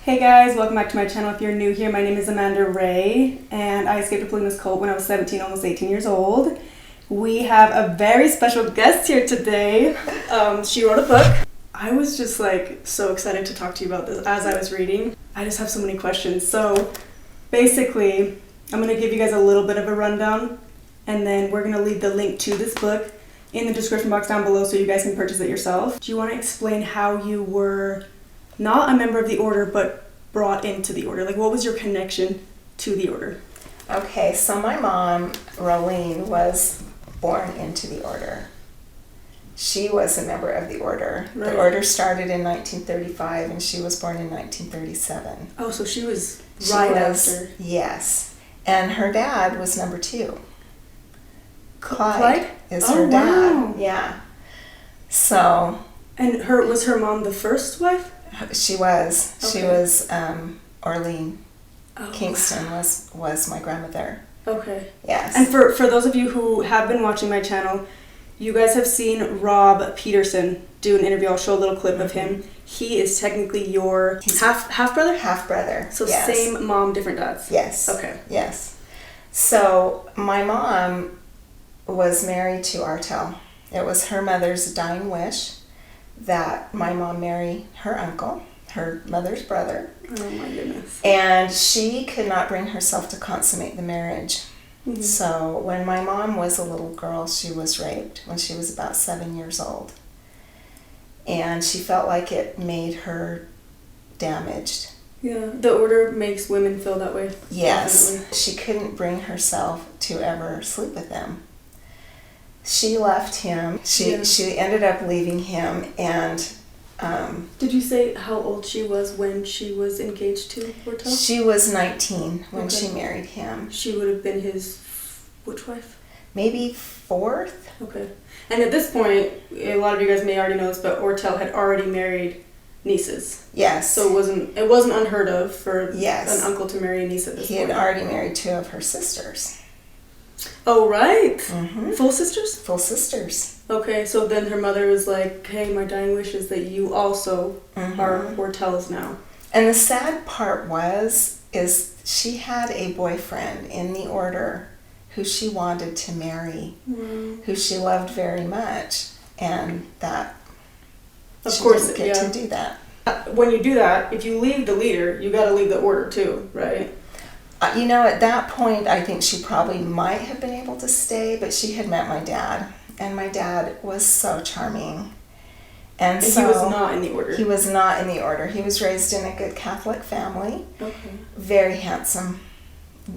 Hey guys, welcome back to my channel. If you're new here, my name is Amanda Ray, and I escaped a polygamous cult when I was 17, almost 18 years old. We have a very special guest here today. She wrote a book. I was just so excited to talk to you about this as I was reading. I just have so many questions. So basically, I'm going to give you guys a little bit of a rundown, and then we're going to leave the link to this book in the description box down below so you guys can purchase it yourself. Do you want to explain how you were not a member of the order, but brought into the order? Like, what was your connection to the order? Okay, so my mom, Rolene, was born into the order. She was a member of the order. Right. The order started in 1935, and she was born in 1937. Oh, so she was after. Yes. And her dad was number 2. Clyde is her dad. Wow. Yeah. So. And was her mom the first wife? She was. Okay. She was Orlean. Oh, Kingston was my grandmother. Okay. Yes. And for those of you who have been watching my channel, you guys have seen Rob Peterson do an interview. I'll show a little clip of him. He is technically your half brother? Half brother. So yes. Same mom, different dads. Yes. Okay. Yes. So my mom was married to Artel. It was her mother's dying wish that my mom marry her uncle, her mother's brother. Oh my goodness. And she could not bring herself to consummate the marriage. Mm-hmm. So when my mom was a little girl, she was raped when she was about 7 years old. And she felt like it made her damaged. Yeah, the order makes women feel that way. Yes. Definitely. She couldn't bring herself to ever sleep with him. She left him. She ended up leaving him, and did you say how old she was when she was engaged to Ortel? She was 19 when she married him. She would have been his which wife? Maybe 4th. Okay. And at this point, a lot of you guys may already know this, but Ortel had already married nieces. Yes. So it wasn't unheard of for an uncle to marry a niece at this point. He had already married 2 of her sisters. Oh, right. Mm-hmm. Full sisters? Full sisters. Okay, so then her mother was like, hey, my dying wish is that you also are Ortel's now. And the sad part is she had a boyfriend in the order who she wanted to marry, who she loved very much, and that of she course, didn't get to do that. When you do that, if you leave the leader, you got to leave the order too, right? At that point, I think she probably might have been able to stay, but she had met my dad, and my dad was so charming. And so he was not in the order. He was not in the order. He was raised in a good Catholic family. Okay. Very handsome.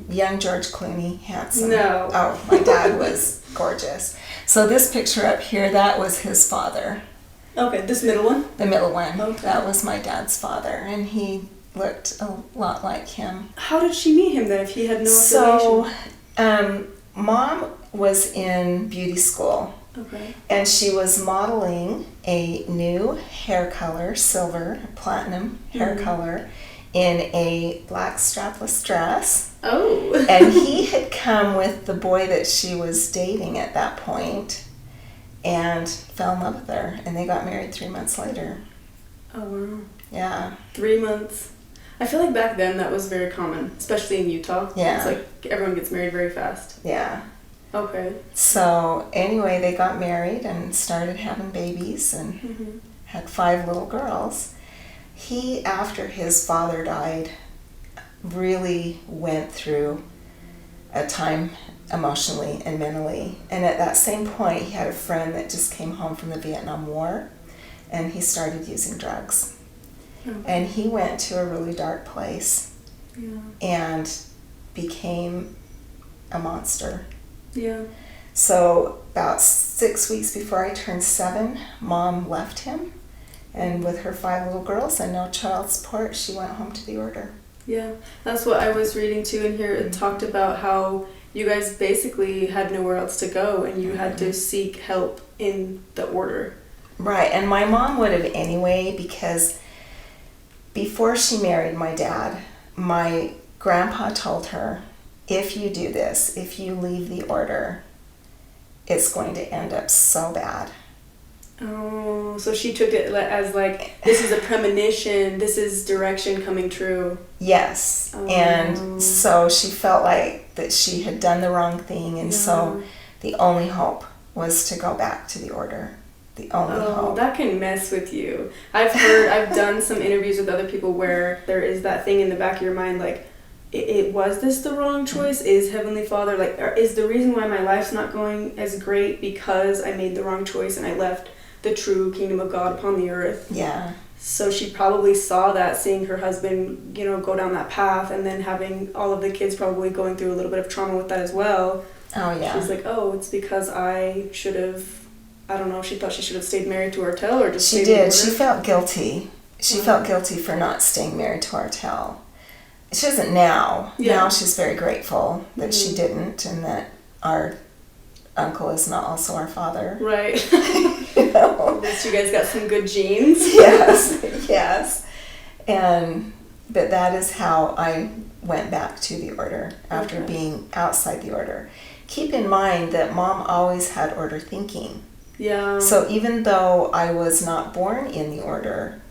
Young George Clooney, handsome. No. Oh, my dad was gorgeous. So this picture up here, that was his father. Okay, this middle one? The middle one. Okay. That was my dad's father, and he looked a lot like him. How did she meet him then if he had no affiliation? So, Mom was in beauty school. Okay. And she was modeling a new hair color, silver, platinum hair color, in a black strapless dress. Oh. And he had come with the boy that she was dating at that point and fell in love with her. And they got married 3 months later. Oh, wow. Yeah. 3 months. I feel like back then that was very common, especially in Utah. Yeah. It's like everyone gets married very fast. Yeah. Okay. So anyway, they got married and started having babies and had 5 little girls. He, after his father died, really went through a time emotionally and mentally. And at that same point, he had a friend that just came home from the Vietnam War, and he started using drugs. Okay. And he went to a really dark place and became a monster. Yeah. So about 6 weeks before I turned 7, Mom left him, and with her 5 little girls and no child support, she went home to the order. Yeah, that's what I was reading too in here. It talked about how you guys basically had nowhere else to go, and you had to seek help in the order. Right, and my mom would have anyway, because before she married my dad, my grandpa told her, if you do this, if you leave the order, it's going to end up so bad. Oh, so she took it as like, this is a premonition, this is direction coming true. Yes. Oh. And so she felt like that she had done the wrong thing, and so the only hope was to go back to the order. The only hope. That can mess with you. I've done some interviews with other people where there is that thing in the back of your mind, like, it was this the wrong choice? Is Heavenly Father, like, is the reason why my life's not going as great because I made the wrong choice and I left the true kingdom of God upon the earth? Yeah. So she probably saw that, seeing her husband, go down that path, and then having all of the kids probably going through a little bit of trauma with that as well. Oh, yeah. She's like, oh, it's because I should have, I don't know, she thought she should have stayed married to Artel, or just She stayed in did. order? She felt guilty. She felt guilty for not staying married to Artel. She doesn't now. Yeah. Now she's very grateful that she didn't, and that our uncle is not also our father. Right. You know? At least you guys got some good genes. Yes, yes. But that is how I went back to the order after being outside the order. Keep in mind that Mom always had order thinking. Yeah. So even though I was not born in the order,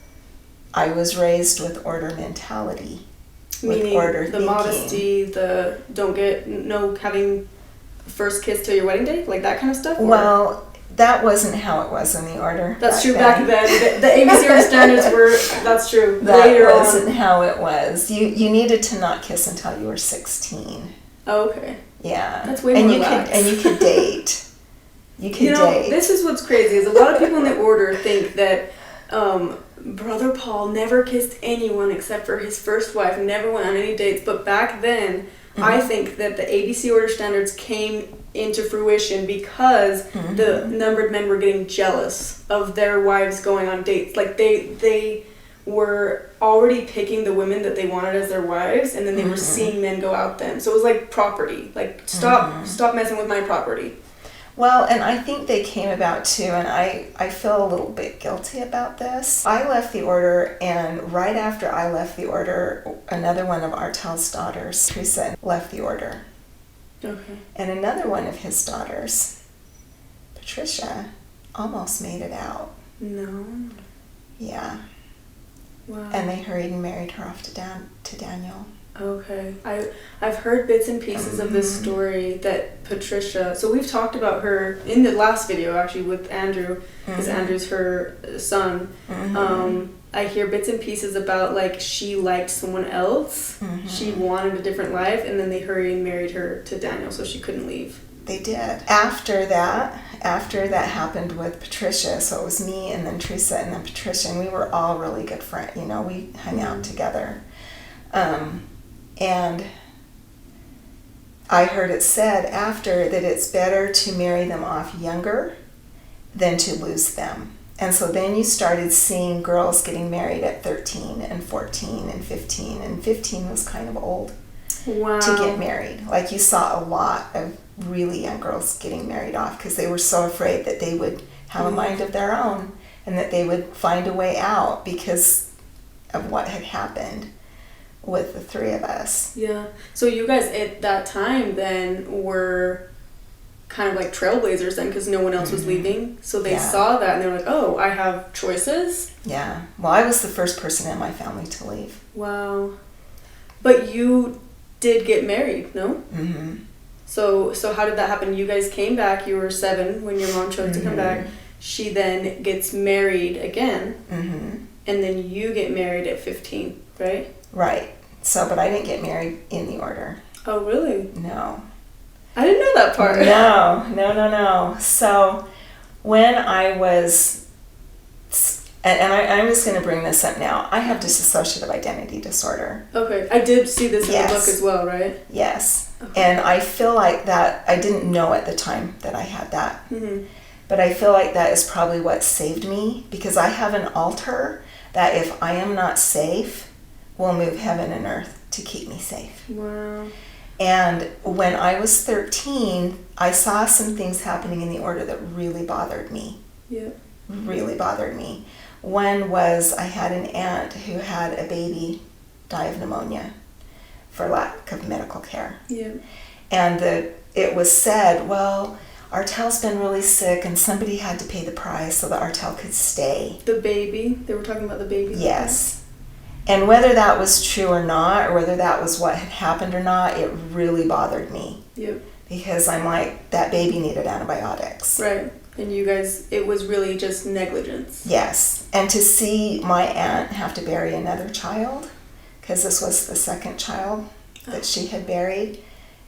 I was raised with order mentality. Meaning with order the thinking. modesty, the having first kiss till your wedding day, like that kind of stuff? Or? Well, that wasn't how it was in the order. That's true. Back then, the ABC order standards were. That's true. That Later wasn't on. how it was. You needed to not kiss until you were 16. Oh, okay. Yeah. That's way more relaxed. And you could date. You could date. This is what's crazy, is a lot of people in the order think that Brother Paul never kissed anyone except for his first wife, never went on any dates. But back then, I think that the ABC order standards came into fruition because the numbered men were getting jealous of their wives going on dates. Like they were already picking the women that they wanted as their wives, and then they were seeing men go out them. So it was like property. Like, stop messing with my property. Well, and I think they came about too, and I feel a little bit guilty about this. I left the order, and right after I left the order, another one of Artel's daughters, Teresa, left the order. Okay. And another one of his daughters, Patricia, almost made it out. No. Yeah. Wow. And they hurried and married her off to Daniel. Okay. I've heard bits and pieces of this story that Patricia, so we've talked about her in the last video actually with Andrew, because Andrew's her son. I hear bits and pieces about, like, she liked someone else, she wanted a different life, and then they hurried and married her to Daniel so she couldn't leave. They did. After that happened with Patricia, so it was me and then Teresa and then Patricia, and we were all really good friends. We hung out together. And I heard it said after that it's better to marry them off younger than to lose them. And so then you started seeing girls getting married at 13 and 14 and 15, and 15 was kind of old to get married. Like, you saw a lot of really young girls getting married off because they were so afraid that they would have a mind of their own and that they would find a way out because of what had happened with the three of us. Yeah. So you guys at that time then were kind of like trailblazers then, because no one else was leaving. So they saw that and they were like, oh, I have choices. Yeah. Well, I was the first person in my family to leave. Wow. But you did get married, no? So how did that happen? You guys came back. You were 7 when your mom chose to come back. She then gets married again. And then you get married at 15, right? Right. So, but I didn't get married in the order. Oh, really? No. I didn't know that part. No. So when I was, and I'm just going to bring this up now, I have dissociative identity disorder. Okay. I did see this in the book as well, right? Yes. Okay. And I feel like that, I didn't know at the time that I had that. But I feel like that is probably what saved me, because I have an altar that if I am not safe, will move heaven and earth to keep me safe. Wow. And when I was 13, I saw some things happening in the order that really bothered me. Yeah. Really bothered me. One was I had an aunt who had a baby die of pneumonia for lack of medical care. Yeah. And it was said, well, Artel's been really sick and somebody had to pay the price so that Artel could stay. The baby? They were talking about the baby? Yes. And whether that was true or not, or whether that was what had happened or not, it really bothered me. Yep. Because I'm like, that baby needed antibiotics. Right. And you guys, it was really just negligence. Yes. And to see my aunt have to bury another child, because this was the second child that she had buried,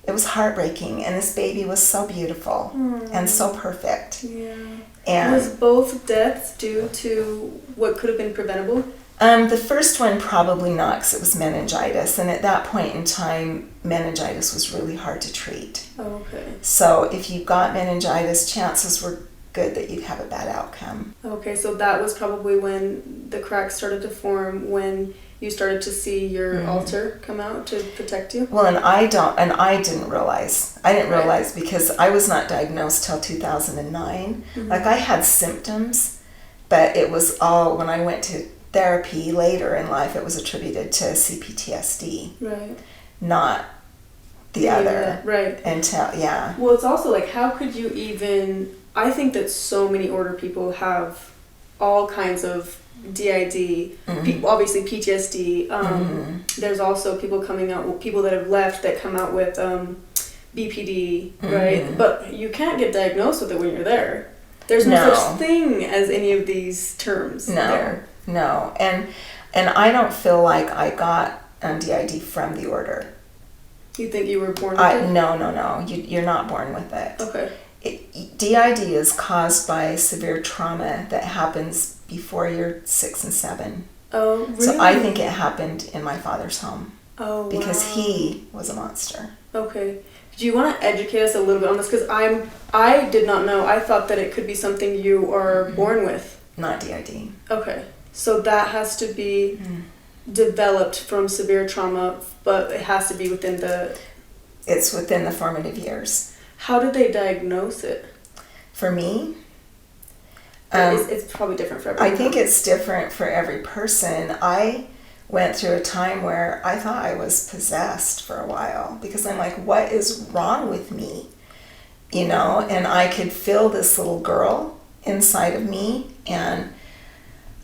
it was heartbreaking. And this baby was so beautiful and so perfect. Yeah. And was both deaths due to what could have been preventable? The first one probably not, because it was meningitis, and at that point in time, meningitis was really hard to treat. Oh, okay. So if you got meningitis, chances were good that you'd have a bad outcome. Okay, so that was probably when the cracks started to form, when you started to see your altar come out to protect you? Well, and I didn't realize. I didn't realize because I was not diagnosed till 2009. Like, I had symptoms, but it was all when I went to therapy later in life, it was attributed to CPTSD. Right. Not the other. Right. Until, yeah. Well, it's also like, how could you even, I think that so many order people have all kinds of DID, obviously PTSD. There's also people coming out, people that have left that come out with BPD, right? But you can't get diagnosed with it when you're there. There's no such thing as any of these terms there. No, and I don't feel like I got DID from the order. You think you were born with it? No. You're not born with it. Okay. DID is caused by severe trauma that happens before you're 6 and 7. Oh, really? So I think it happened in my father's home. Oh, because he was a monster. Okay. Do you want to educate us a little bit on this? Because I did not know. I thought that it could be something you are born with. Not DID. Okay. So that has to be developed from severe trauma, but it has to be within the... It's within the formative years. How did they diagnose it? For me? It's probably different for everyone. I think it's different for every person. I went through a time where I thought I was possessed for a while because I'm like, what is wrong with me? You know, and I could feel this little girl inside of me, and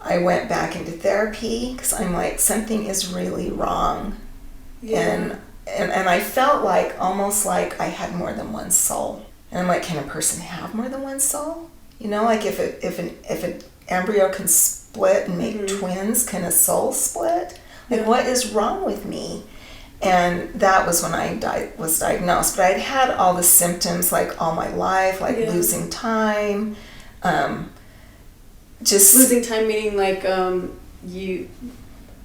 I went back into therapy because I'm like, something is really wrong. Yeah. And I felt like, almost like I had more than one soul. And I'm like, can a person have more than one soul? You know, like if an embryo can split and make twins, can a soul split? Like, what is wrong with me? And that was when I was diagnosed. But I'd had all the symptoms like all my life, like losing time, just losing time, meaning like you.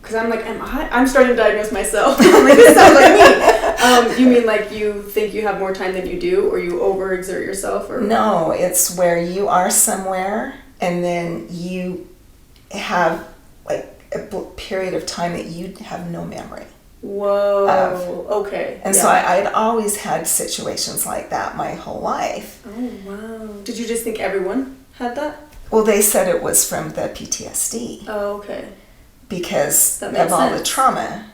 Because I'm like, I'm starting to diagnose myself. I'm like, this sounds like me. You mean like you think you have more time than you do, or you overexert yourself? Or no, it's where you are somewhere and then you have like a period of time that you have no memory. Whoa. Okay. And so I'd always had situations like that my whole life. Oh, wow. Did you just think everyone had that? Well, they said it was from the PTSD. Oh, okay. Because of all the trauma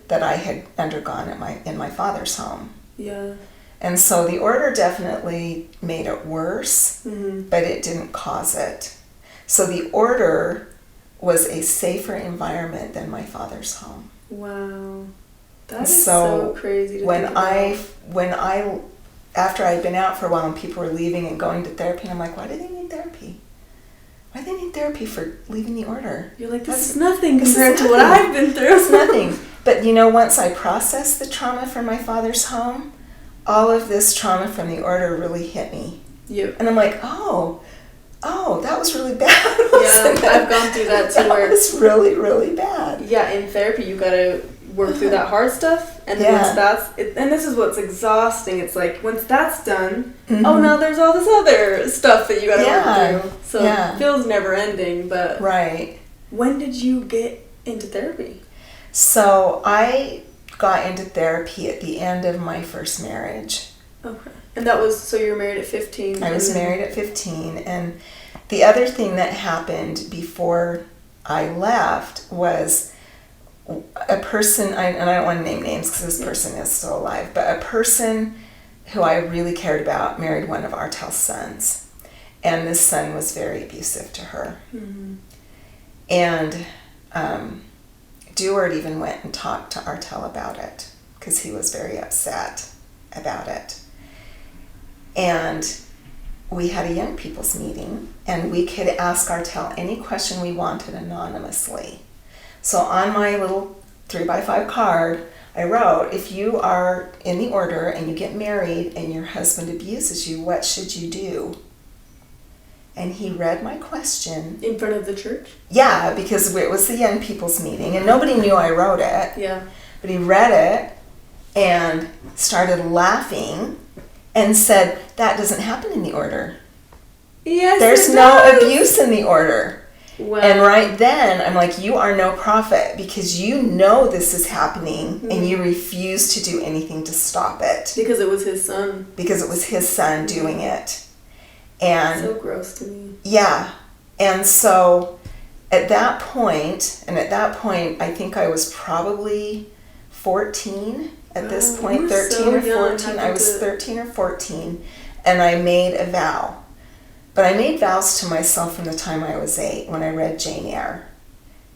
that I had undergone in my father's home. Yeah. And so the order definitely made it worse, but it didn't cause it. So the order was a safer environment than my father's home. Wow. That is so crazy to think about. When I, after I'd been out for a while and people were leaving and going to therapy, I'm like, why do they need therapy? Why do they need therapy for leaving the order? You're like, this is nothing compared to what I've been through. It's nothing. But, you know, once I processed the trauma from my father's home, all of this trauma from the order really hit me. Yep. And I'm like, oh, that was really bad. Yeah, I've gone through that too. That was really, really bad. Yeah, in therapy, you gotta work through that hard stuff, and then once and this is what's exhausting. It's like once that's done, oh, now there's all this other stuff that you gotta work through. So it feels never ending. But when did you get into therapy? So I got into therapy at the end of my first marriage. Okay. And that was, so you were married at 15? I was married at 15. And the other thing that happened before I left was a person, and I don't want to name names because this person is still alive, but a person who I really cared about, married one of Artel's sons. And this son was very abusive to her. Mm-hmm. And Dewart even went and talked to Artel about it because he was very upset about it. And we had a young people's meeting, and we could ask Artel any question we wanted anonymously. So on my little 3x5 card, I wrote, if you are in the order and you get married and your husband abuses you, what should you do? And he read my question. In front of the church? Yeah, because it was the young people's meeting, and nobody knew I wrote it. Yeah. But he read it and started laughing and said, that doesn't happen in the order. Yes, there's no abuse in the order. Wow. And right then, I'm like, you are no prophet because you know this is happening and you refuse to do anything to stop it. Because it was his son. Because it was his son doing it. And so gross to me. Yeah. And so at that point, I think I was probably 14 at this point, 13 or 14. I was 13 or 14, and I made a vow. But I made vows to myself from the time I was 8 when I read Jane Eyre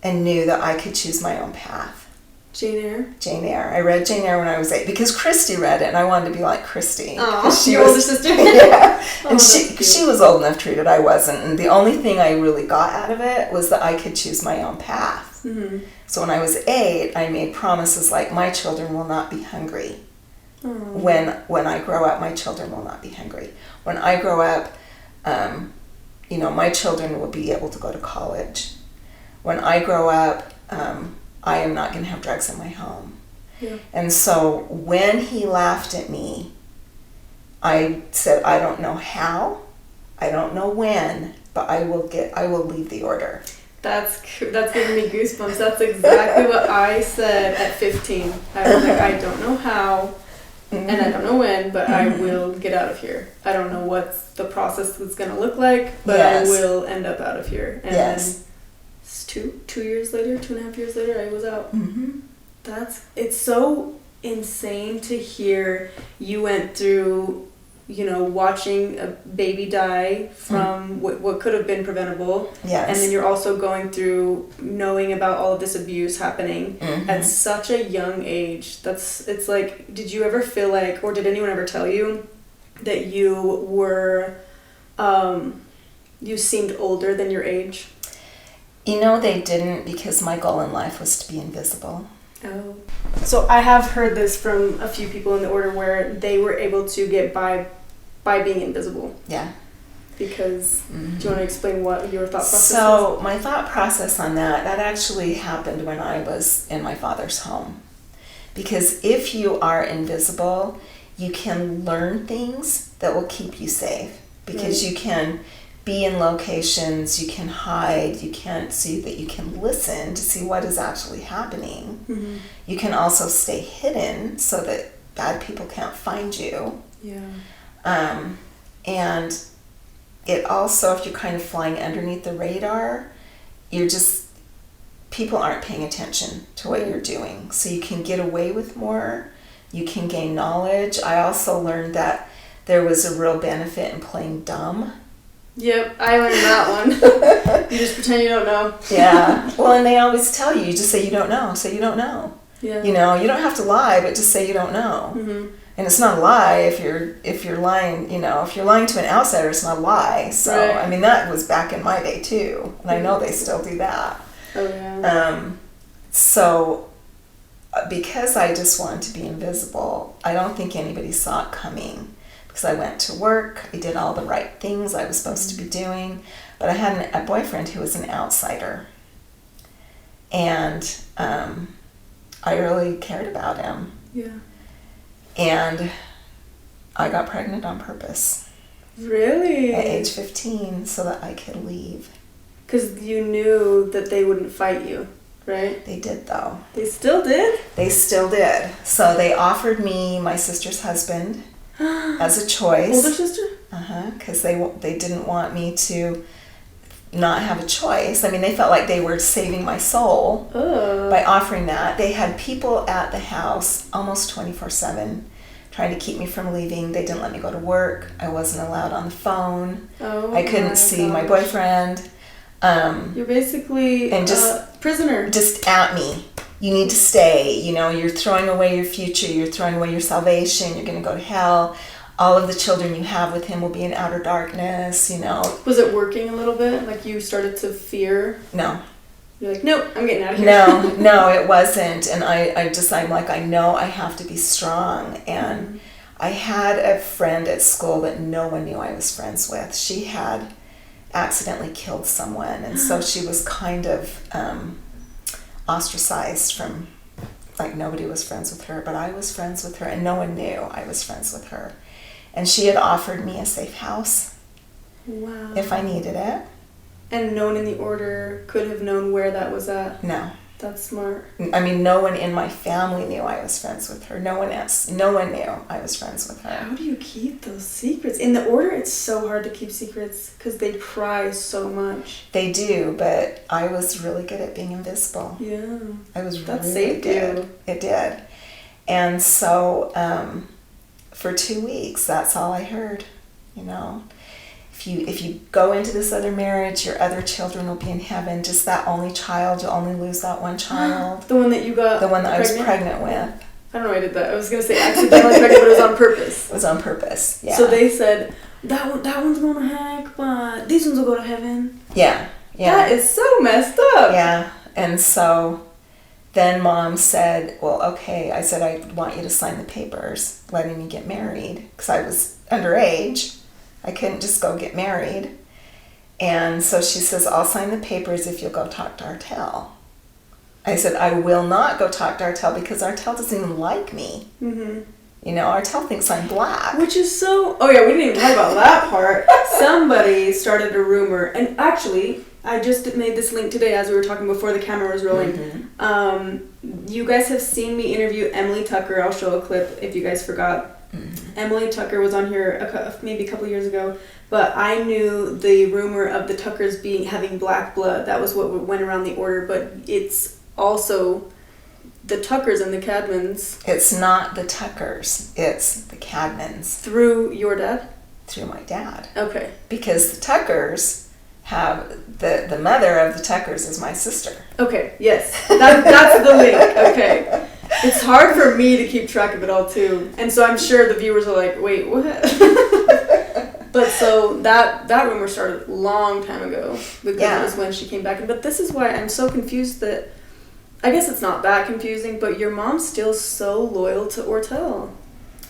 and knew that I could choose my own path. Jane Eyre? Jane Eyre. I read Jane Eyre when I was 8 because Christy read it and I wanted to be like Christy. Oh, your older sister? Yeah. Oh, and she was old enough to read it. I wasn't. And the only thing I really got out of it was that I could choose my own path. Mm-hmm. So when I was 8, I made promises like, my children will not be hungry. Mm. When I grow up, my children will not be hungry. When I grow up, my children will be able to go to college. When I grow up, I am not going to have drugs in my home. Yeah. And so when he laughed at me, I said, I don't know how, I don't know when, but I will leave the order. That's giving me goosebumps. That's exactly what I said at 15. I was like, I don't know how, and I don't know when, but I will get out of here. I don't know what the process is going to look like, but I will end up out of here. And then 2 years later, 2.5 years later, I was out. Mm-hmm. It's so insane to hear you went through, watching a baby die from what could have been preventable. Yes. And then you're also going through knowing about all of this abuse happening at such a young age. It's like, did you ever feel like, or did anyone ever tell you that you were, you seemed older than your age? They didn't, because my goal in life was to be invisible. Oh. So I have heard this from a few people in the order where they were able to get by being invisible. Yeah. Because, do you want to explain what your thought process was? So my thought process on that actually happened when I was in my father's home. Because if you are invisible, you can learn things that will keep you safe. Because you can be in locations, you can hide, you can see that you can listen to see what is actually happening. Mm-hmm. You can also stay hidden so that bad people can't find you. Yeah. And it also, if you're kind of flying underneath the radar, people aren't paying attention to what you're doing. So you can get away with more, you can gain knowledge. I also learned that there was a real benefit in playing dumb. Yep, I learned that one. You just pretend you don't know. Yeah. Well, and they always tell you just say you don't know, so you don't know. Yeah. You don't have to lie, but just say you don't know. Mm-hmm. And it's not a lie if you're lying, if you're lying to an outsider, it's not a lie. So, right. I mean, that was back in my day too. And I know they still do that. Oh, yeah. So, because I just wanted to be invisible, I don't think anybody saw it coming. Because I went to work, I did all the right things I was supposed to be doing. But I had a boyfriend who was an outsider. And I really cared about him. Yeah. And I got pregnant on purpose. Really? At age 15, so that I could leave. Because you knew that they wouldn't fight you, right? They did, though. They still did? They still did. So they offered me my sister's husband as a choice. Older sister? Because they didn't want me to not have a choice. I mean, they felt like they were saving my soul by offering that. They had people at the house almost 24/7 trying to keep me from leaving. They didn't let me go to work. I wasn't allowed on the phone. Oh, I couldn't see my boyfriend. You're basically and just a prisoner. Just at me. You need to stay. You know, you're throwing away your future. You're throwing away your salvation. You're going to go to hell. All of the children you have with him will be in outer darkness, you know. Was it working a little bit? Like you started to fear? No. You're like, nope, I'm getting out of here. No, it wasn't. And I'm like, I know I have to be strong. And I had a friend at school that no one knew I was friends with. She had accidentally killed someone. And so she was kind of ostracized from, like, nobody was friends with her. But I was friends with her, and no one knew I was friends with her. And she had offered me a safe house. Wow. If I needed it. And no one in the order could have known where that was at? No. That's smart. I mean, no one in my family knew I was friends with her. No one knew I was friends with her. How do you keep those secrets? In the order, it's so hard to keep secrets because they pry so much. They do, but I was really good at being invisible. Yeah. I was that really saved good. You. It did. And so for 2 weeks, that's all I heard, you know. If you go into this other marriage, your other children will be in heaven. Just that only child, you'll only lose that one child. The one that you got The one that pregnant? I was pregnant with. I don't know why I did that. I was going to say accidentally pregnant, but it was on purpose. It was on purpose, yeah. So they said, that one's going to heck, but these ones will go to heaven. Yeah. That is so messed up. Yeah. And so then Mom said, well, okay. I said, I want you to sign the papers letting me get married because I was underage. I couldn't just go get married. And so she says, I'll sign the papers if you'll go talk to Artel. I said, I will not go talk to Artel because Artel doesn't even like me. Mm-hmm. You know, Artel thinks I'm black. Which is so... Oh, yeah, we didn't even talk about that part. Somebody started a rumor. And actually, I just made this link today as we were talking before the camera was rolling. Mm-hmm. You guys have seen me interview Emily Tucker. I'll show a clip if you guys forgot. Mm-hmm. Emily Tucker was on here maybe a couple years ago, but I knew the rumor of the Tuckers having black blood. That was what went around the order, but it's also the Tuckers and the Cadmans. It's not the Tuckers, it's the Cadmans. Through your dad? Through my dad. Okay. Because the Tuckers have, the mother of the Tuckers is my sister. Okay, yes. That's the link. Okay. It's hard for me to keep track of it all, too. And so I'm sure the viewers are like, wait, what? But so that rumor started a long time ago because it was when she came back. But this is why I'm so confused that, I guess it's not that confusing, but your mom's still so loyal to Ortel.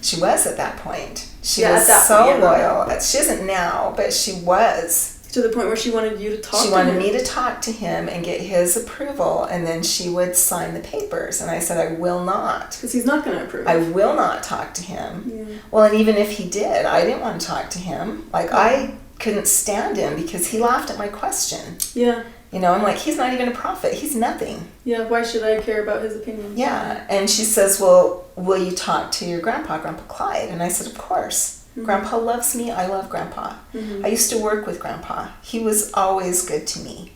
She was at that point. She was so loyal. She isn't now, but she was. To the point where she wanted you to talk to him? She wanted me to talk to him and get his approval, and then she would sign the papers. And I said, I will not. Because he's not going to approve. I will not talk to him. Yeah. Well, and even if he did, I didn't want to talk to him. Like, I couldn't stand him because he laughed at my question. Yeah. You know, I'm like, he's not even a prophet. He's nothing. Yeah, why should I care about his opinion? Yeah. And she says, well, will you talk to your Grandpa Clyde? And I said, of course. Mm-hmm. Grandpa loves me. I love Grandpa. Mm-hmm. I used to work with Grandpa. He was always good to me.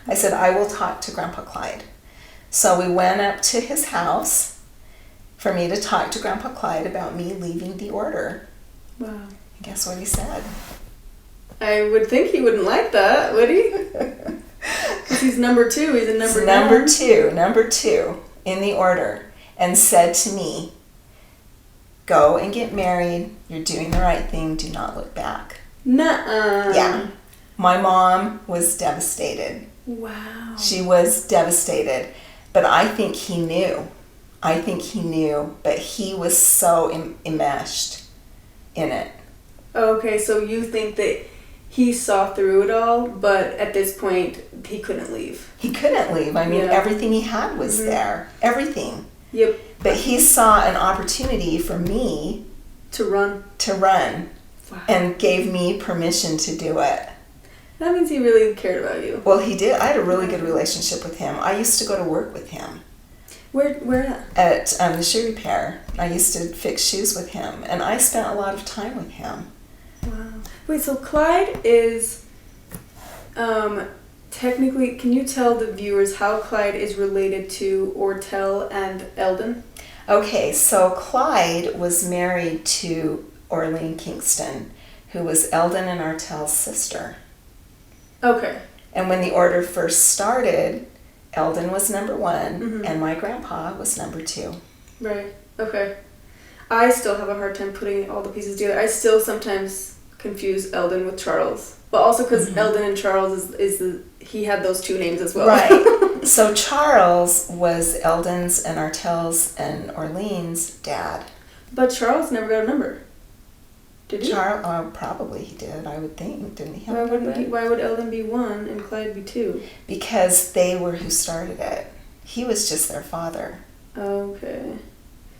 I said, I will talk to Grandpa Clyde. So we went up to his house for me to talk to Grandpa Clyde about me leaving the order. Wow. And guess what he said? I would think he wouldn't like that, would he? Because he's number 2. He's a number two in the order, and said to me, go and get married. You're doing the right thing. Do not look back. Nuh-uh. Yeah. My mom was devastated. Wow. She was devastated. But I think he knew. But he was so enmeshed in it. Okay, so you think that he saw through it all, but at this point, he couldn't leave. He couldn't leave. I mean, everything he had was there. Everything. Yep. But he saw an opportunity for me to run. Wow. And gave me permission to do it. That means he really cared about you. Well, he did. I had a really good relationship with him. I used to go to work with him. Where at? At the shoe repair. I used to fix shoes with him, and I spent a lot of time with him. Wow. Wait, so Clyde is technically, can you tell the viewers how Clyde is related to Ortel and Eldon? Okay, so Clyde was married to Orlean Kingston, who was Eldon and Artell's sister. Okay. And when the order first started, Eldon was number one, Mhm. and my grandpa was number two. Right. Okay. I still have a hard time putting all the pieces together. I still sometimes confuse Eldon with Charles, but also because Mhm. Eldon and Charles he had those two names as well. Right. So Charles was Eldon's and Artell's and Orlean's dad. But Charles never got a number. Did he? Probably he did, I would think. Didn't he have a number? Why would Eldon be 1 and Clyde be 2? Because they were who started it. He was just their father. Okay.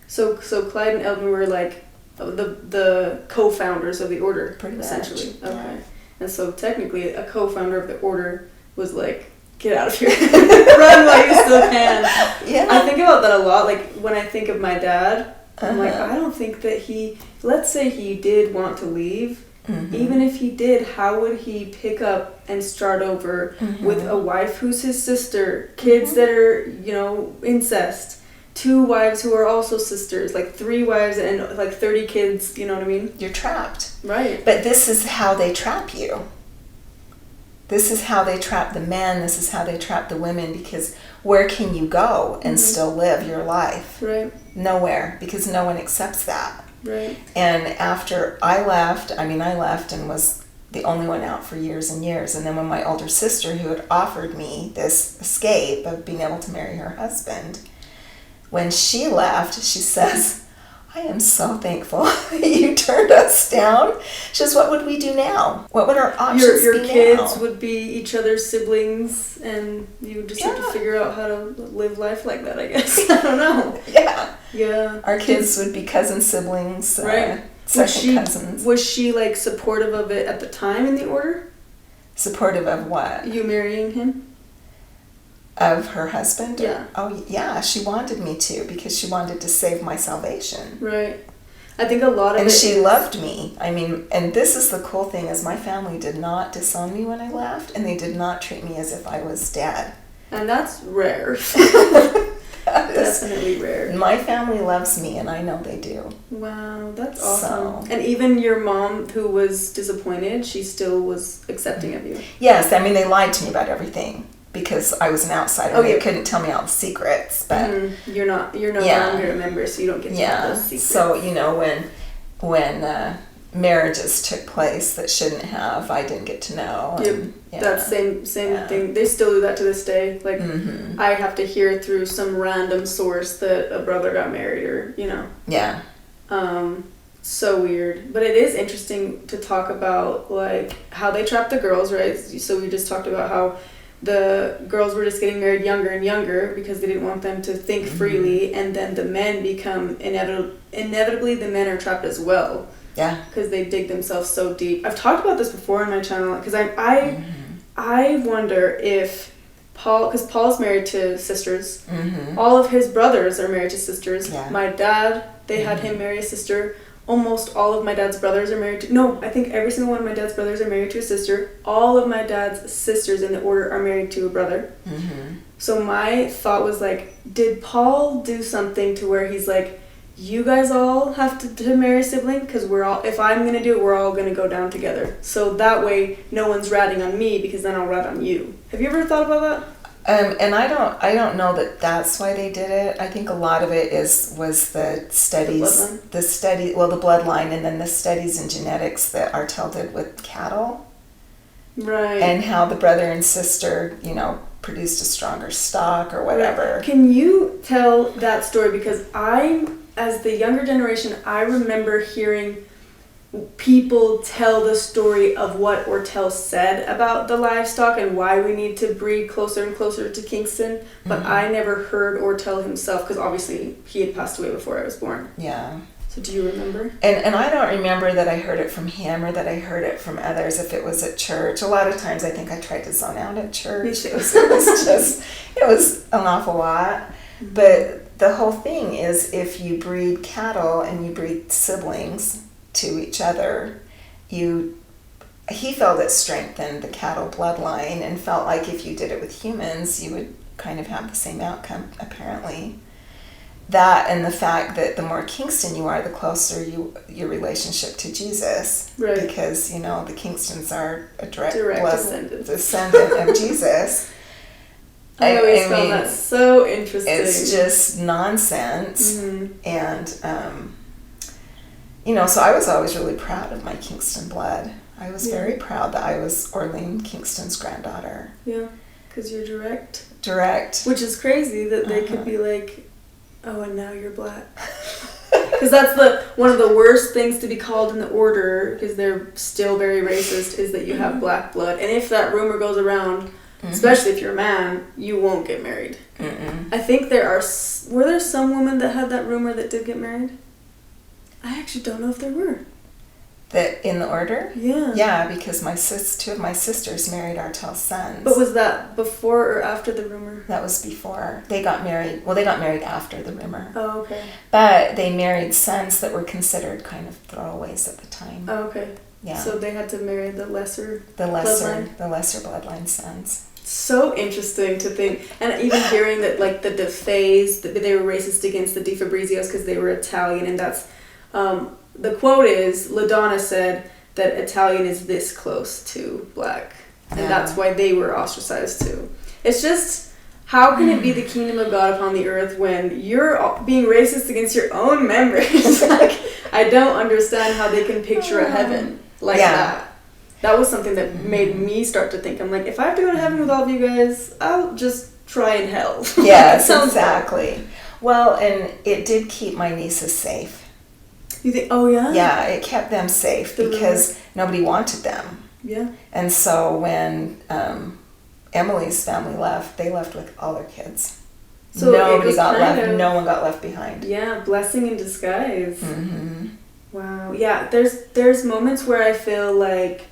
So Clyde and Eldon were like the co-founders of the order, Pretty much, essentially. yeah. Okay. And so technically a co-founder of the order was like, get out of here. Run while you still can. Yeah. I think about that a lot. Like when I think of my dad, I'm like, Uh-huh. I don't think that let's say he did want to leave. Mhm. Even if he did, how would he pick up and start over with a wife who's his sister, kids that are, incest, 2 wives who are also sisters, like 3 wives and like 30 kids, you know what I mean? You're trapped. Right. But this is how they trap you. This is how they trap the men. This is how they trap the women, because where can you go and still live your life? Right. Nowhere, because no one accepts that. Right. And after I left and was the only one out for years and years. And then when my older sister, who had offered me this escape of being able to marry her husband, when she left, she says, I am so thankful you turned us down. She says, what would we do now? What would our options Your be kids now? would be each other's siblings, and you would just have to Yeah. figure out how to live life like that, I guess. I don't know. Yeah. Yeah. Our kids would be cousin siblings, Right. second cousins. Was she like supportive of it at the time in the order? Supportive of what? You marrying him? Of her husband? Yeah. Oh, yeah. She wanted me to, because she wanted to save my salvation. Right. I think a lot of And it she is- loved me. I mean, and this is the cool thing, is my family did not disown me when I left, and they did not treat me as if I was dead. And that's rare. That is- Definitely rare. My family loves me, and I know they do. Wow, that's awesome. So- And even your mom, who was disappointed, she still was accepting of you. Yes, I mean, they lied to me about everything, because I was an outsider. Oh, They yeah. couldn't tell me all the secrets, but You're no Yeah. longer a member, so you don't get to have yeah. those secrets. So when marriages took place that shouldn't have, I didn't get to know. Yep. And, yeah. That same Yeah. thing. They still do that to this day. Like Mhm. I have to hear through some random source that a brother got married, or Yeah. So weird. But it is interesting to talk about like how they trap the girls, right? So we just talked about how the girls were just getting married younger and younger because they didn't want them to think freely, and then the men become inevitably the men are trapped as well Yeah. because they dig themselves so deep. I've talked about this before on my channel because I wonder if because Paul's married to sisters. Mm-hmm. All of his brothers are married to sisters. Yeah. My dad, they had him marry a sister. Almost all of my dad's brothers are married to... No, I think every single one of my dad's brothers are married to a sister. All of my dad's sisters in the order are married to a brother. Mm-hmm. So my thought was like, did Paul do something to where he's like, you guys all have to marry a sibling? Because if I'm going to do it, we're all going to go down together. So that way, no one's ratting on me, because then I'll rat on you. Have you ever thought about that? And I don't know that that's why they did it. I think a lot of it was the studies, the bloodline, and then the studies in genetics that Artell did with cattle, Right. and how the brother and sister, produced a stronger stock or whatever. Can you tell that story? Because as the younger generation, I remember hearing people tell the story of what Ortell said about the livestock and why we need to breed closer and closer to Kingston, but I never heard Ortell himself, because obviously he had passed away before I was born. Yeah. So do you remember? And I don't remember that I heard it from him or that I heard it from others if it was at church. A lot of times I think I tried to zone out at church. Me too. It was an awful lot. But the whole thing is, if you breed cattle and you breed siblings to each other, he felt it strengthened the cattle bloodline, and felt like if you did it with humans, you would kind of have the same outcome, apparently. that and the fact that the more Kingston you are, the closer your relationship to Jesus. Right. Because, the Kingstons are a direct descendant of Jesus. I always found that so interesting. It's just nonsense. Mm-hmm. And, so I was always really proud of my Kingston blood. I was very proud that I was Orlean Kingston's granddaughter. Yeah, because you're direct. Direct. Which is crazy that they could be like, oh, and now you're black. Because that's one of the worst things to be called in the order, because they're still very racist, is that you have black blood. And if that rumor goes around, especially if you're a man, you won't get married. I think were there some women that had that rumor that did get married? I actually don't know if there were. That in the order? Yeah. Yeah, because two of my sisters married Artel's sons. But was that before or after the rumor? That was before. They got married. Well, they got married after the rumor. Oh, okay. But they married sons that were considered kind of throwaways at the time. Oh, okay. Yeah. So they had to marry the lesser bloodline sons. So interesting to think, and even hearing that like the DeFays, that they were racist against the De Fabrizios because they were Italian, and that's the quote is, LaDonna said that Italian is this close to black, and that's why they were ostracized too. It's just, how can it be the kingdom of God upon the earth when you're being racist against your own members? Like, I don't understand how they can picture a heaven like that. That was something that made me start to think. I'm like, if I have to go to heaven with all of you guys, I'll just try in hell. Yes, exactly. Well, and it did keep my nieces safe. You think, oh yeah? Yeah, it kept them safe because nobody wanted them. Yeah. And so when Emily's family left, they left with all their kids. So nobody got left. No one got left behind. Yeah, blessing in disguise. Mm-hmm. Wow. Yeah, there's moments where I feel like,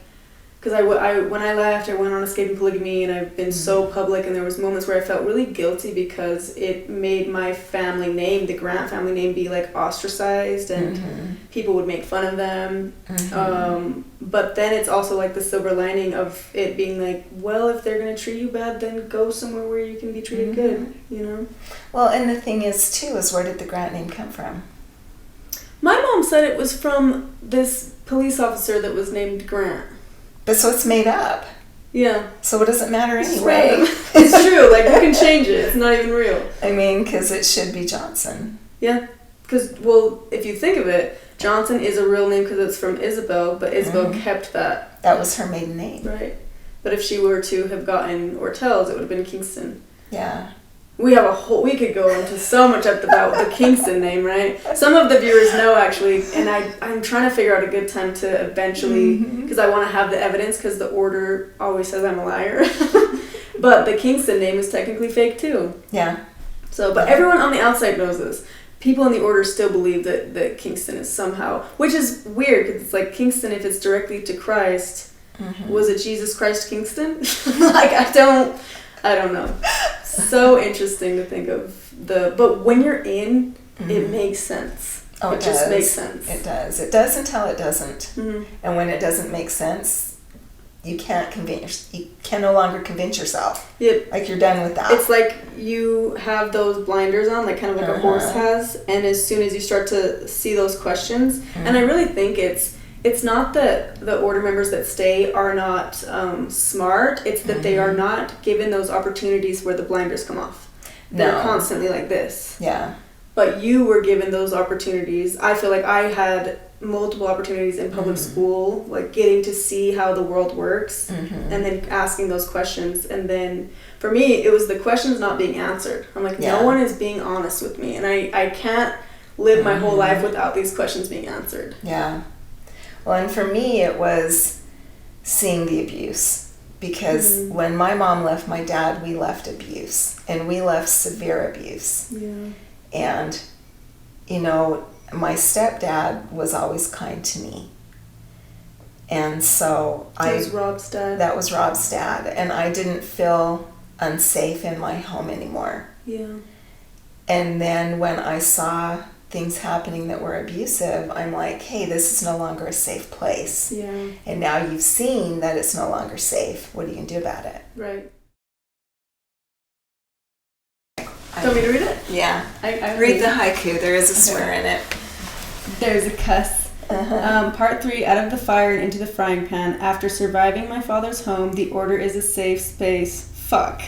because when I left, I went on escaping polygamy, and I've been so public, and there was moments where I felt really guilty because it made my family name, the Grant family name, be like ostracized, and people would make fun of them. But then it's also like the silver lining of it being like, well, if they're going to treat you bad, then go somewhere where you can be treated good, Well, and the thing is, too, is where did the Grant name come from? My mom said it was from this police officer that was named Grant. But so it's made up. Yeah. So what does it matter anyway? It's true. Like, you can change it. It's not even real. I mean, because it should be Johnson. Yeah. Because, well, if you think of it, Johnson is a real name because it's from Isabel, but Isabel kept that. That was her maiden name. Right. But if she were to have gotten Ortels, it would have been Kingston. Yeah. We could go into so much up about the Kingston name, right? Some of the viewers know, actually, and I'm trying to figure out a good time to eventually, because I want to have the evidence, because the order always says I'm a liar. But the Kingston name is technically fake too. Yeah. So, but everyone on the outside knows this. People in the order still believe that Kingston is somehow, which is weird, because it's like Kingston, if it's directly to Christ, was it Jesus Christ Kingston? Like, I don't know. So interesting to think of but when you're in, it makes sense. Oh, it just makes sense. It does. It does until it doesn't. And when it doesn't make sense, you can no longer convince yourself. Yep. Like, you're done with that. It's like you have those blinders on, like kind of like a horse has, and as soon as you start to see those questions, and I really think it's not that the order members that stay are not smart. It's that they are not given those opportunities where the blinders come off. They're constantly like this. Yeah. But you were given those opportunities. I feel like I had multiple opportunities in public school, like getting to see how the world works, and then asking those questions. And then for me, it was the questions not being answered. I'm like, no one is being honest with me. And I can't live my whole life without these questions being answered. Yeah. Well, and for me, it was seeing the abuse. Because when my mom left my dad, we left abuse. And we left severe abuse. Yeah. And, my stepdad was always kind to me. And so That was Rob's dad. That was Rob's dad. And I didn't feel unsafe in my home anymore. Yeah. And then when I saw things happening that were abusive, I'm like, hey, this is no longer a safe place. Yeah. And now you've seen that it's no longer safe. What are you going to do about it? Right. Do you want me to read it? Yeah. I Read the haiku. There is a swear in it. There's a cuss. Part 3, out of the fire and into the frying pan. After surviving my father's home, the order is a safe space. Fuck.